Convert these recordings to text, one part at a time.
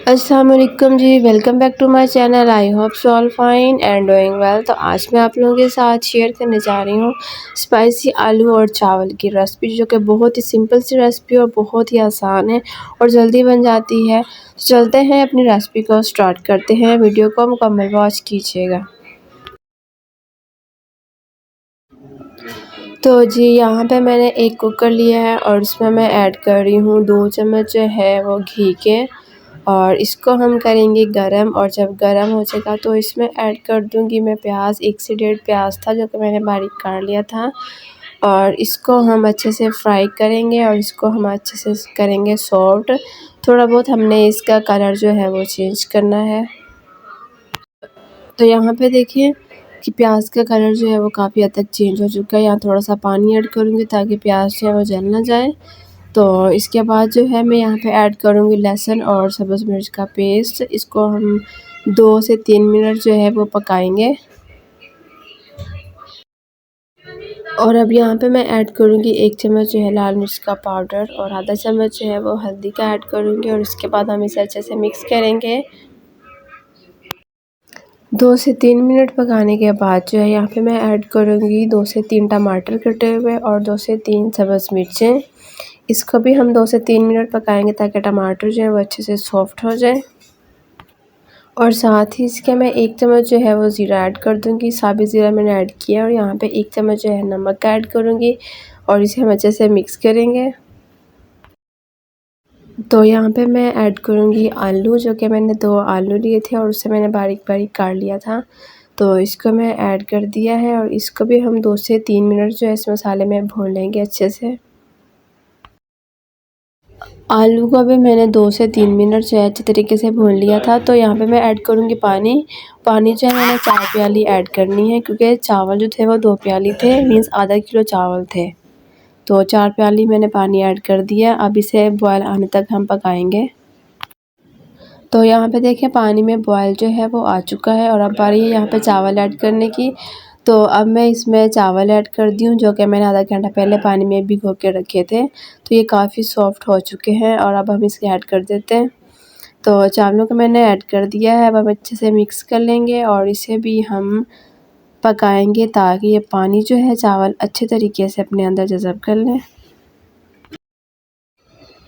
अस्सलाम वालेकुम जी, welcome back to my channel. I hope so all fine and doing well. तो आज मैं आप लोगों के साथ शेयर करने जा रही हूँ स्पाइसी आलू और चावल की रेसिपी, जो कि बहुत ही सिंपल सी रेसिपी और बहुत ही आसान है और जल्दी बन जाती है। तो चलते हैं अपनी रेसिपी को स्टार्ट करते हैं। वीडियो को मुकम्मल वॉच कीजिएगा। तो जी, यहाँ पे मैंने एक कुकर लिया है और इसमें मैं ऐड कर रही हूँ 2 चम्मच जो है वो घी के, और इसको हम करेंगे गरम। और जब गरम हो जाएगा तो इसमें ऐड कर दूँगी मैं प्याज। 1 से 1.5 प्याज था जो कि मैंने बारीक काट लिया था, और इसको हम अच्छे से फ्राई करेंगे और इसको हम अच्छे से करेंगे सॉफ्ट। थोड़ा बहुत हमने इसका कलर जो है वो चेंज करना है। तो यहाँ पे देखिए कि प्याज का कलर जो है वो काफ़ी हद तक चेंज हो चुका है। यहाँ थोड़ा सा पानी ऐड करूँगी ताकि प्याज जो है वो जल ना जाए। तो इसके बाद जो है मैं यहाँ पे ऐड करूँगी लहसुन और सब्ज़ मिर्च का पेस्ट। इसको हम 2 से 3 मिनट जो है वो पकाएंगे। और अब यहाँ पे मैं ऐड करूँगी 1 चम्मच जो है लाल मिर्च का पाउडर, और आधा चम्मच जो है वो हल्दी का ऐड करूँगी, और उसके बाद हम इसे अच्छे से मिक्स करेंगे। 2 से 3 मिनट पकाने के बाद जो है यहाँ पे मैं ऐड करूँगी 2 से 3 टमाटर कटे हुए और 2 से 3 सब्ज़ मिर्चें। इसको भी हम 2 से 3 मिनट पकाएंगे ताकि टमाटर जो है वो अच्छे से सॉफ्ट हो जाए। और साथ ही इसके मैं 1 चम्मच जो है वो ज़ीरा ऐड कर दूँगी। साबित ज़ीरा मैंने ऐड किया, और यहाँ पे 1 चम्मच जो है नमक ऐड करूँगी, और इसे हम अच्छे से मिक्स करेंगे। तो यहाँ पे मैं ऐड करूँगी आलू, जो कि मैंने 2 आलू लिए थे और उससे मैंने बारीक बारीक काट लिया था। तो इसको मैं ऐड कर दिया है, और इसको भी हम 2 से 3 मिनट जो है इस मसाले में भून लेंगे अच्छे से। आलू को भी मैंने 2 से 3 मिनट जो है अच्छे तरीके से भून लिया था। तो यहाँ पे मैं ऐड करूँगी पानी। पानी जो है मैंने 4 प्याली ऐड करनी है, क्योंकि चावल जो थे वो 2 प्याली थे, मीन्स आधा किलो चावल थे। तो 4 प्याली मैंने पानी ऐड कर दिया। अब इसे बॉयल आने तक हम पकाएंगे। तो यहाँ पे देखिए पानी में बॉयल जो है वो आ चुका है, और अब बारी है यहाँ पे चावल ऐड करने की। तो अब मैं इसमें चावल ऐड कर दी हूँ, जो कि मैंने आधा घंटा पहले पानी में भिगो के रखे थे। तो ये काफ़ी सॉफ्ट हो चुके हैं, और अब हम इसे ऐड कर देते हैं। तो चावलों को मैंने ऐड कर दिया है। अब हम अच्छे से मिक्स कर लेंगे और इसे भी हम पकाएंगे ताकि ये पानी जो है चावल अच्छे तरीके से अपने अंदर जज़ब कर लें।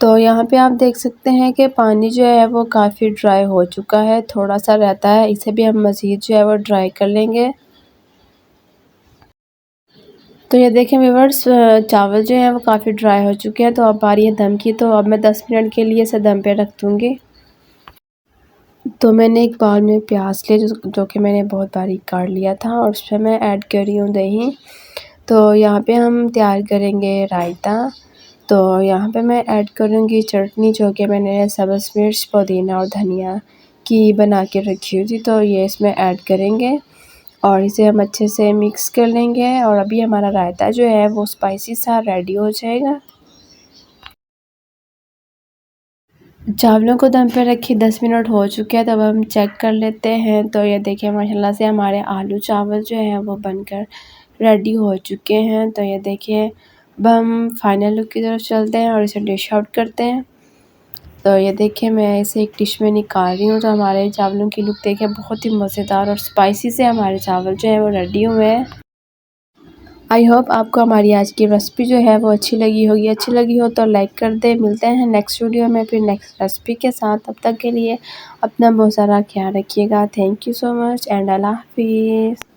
तो यहाँ पे आप देख सकते हैं कि पानी जो है वो काफ़ी ड्राई हो चुका है, थोड़ा सा रहता है, इसे भी हम मज़ीद जो है वो ड्राई कर लेंगे। तो ये देखें व्यूअर्स, चावल जो है वो काफ़ी ड्राई हो चुके हैं। तो अब आ रही है दम की। तो अब मैं 10 मिनट के लिए इसे दम पे रख दूँगी। तो मैंने एक बाउल में प्याज लिया, जो कि मैंने बहुत बारीक काट लिया था, और उसमें मैं ऐड कर रही हूँ दही। तो यहाँ पे हम तैयार करेंगे रायता। तो यहाँ पे मैं ऐड करूँगी चटनी, जो कि मैंने सब्ज़ मिर्च, पुदीना और धनिया की बना के रखी हुई थी। तो ये इसमें ऐड करेंगे और इसे हम अच्छे से मिक्स कर लेंगे, और अभी हमारा रायता जो है वो स्पाइसी सा रेडी हो जाएगा। चावलों को दम पे रखे 10 मिनट हो चुके हैं। तब हम चेक कर लेते हैं। तो ये देखिए माशाल्लाह से हमारे आलू चावल जो हैं वो बनकर रेडी हो चुके हैं। तो ये देखिए, अब हम फाइनल लुक की तरफ चलते हैं और इसे डिश आउट करते हैं। तो ये देखिए मैं इसे एक डिश में निकाल रही हूँ। तो हमारे चावलों की लुक देखिए, बहुत ही मज़ेदार और स्पाइसी से हमारे चावल जो हैं वो रेडी हुए हैं। आई होप आपको हमारी आज की रेसिपी जो है वो अच्छी लगी होगी। अच्छी लगी हो तो लाइक कर दें। मिलते हैं नेक्स्ट वीडियो में फिर नेक्स्ट रेसिपी के साथ। तब तक के लिए अपना बहुत सारा ख्याल रखिएगा। Thank you so much and अल्लाह हाफिज़।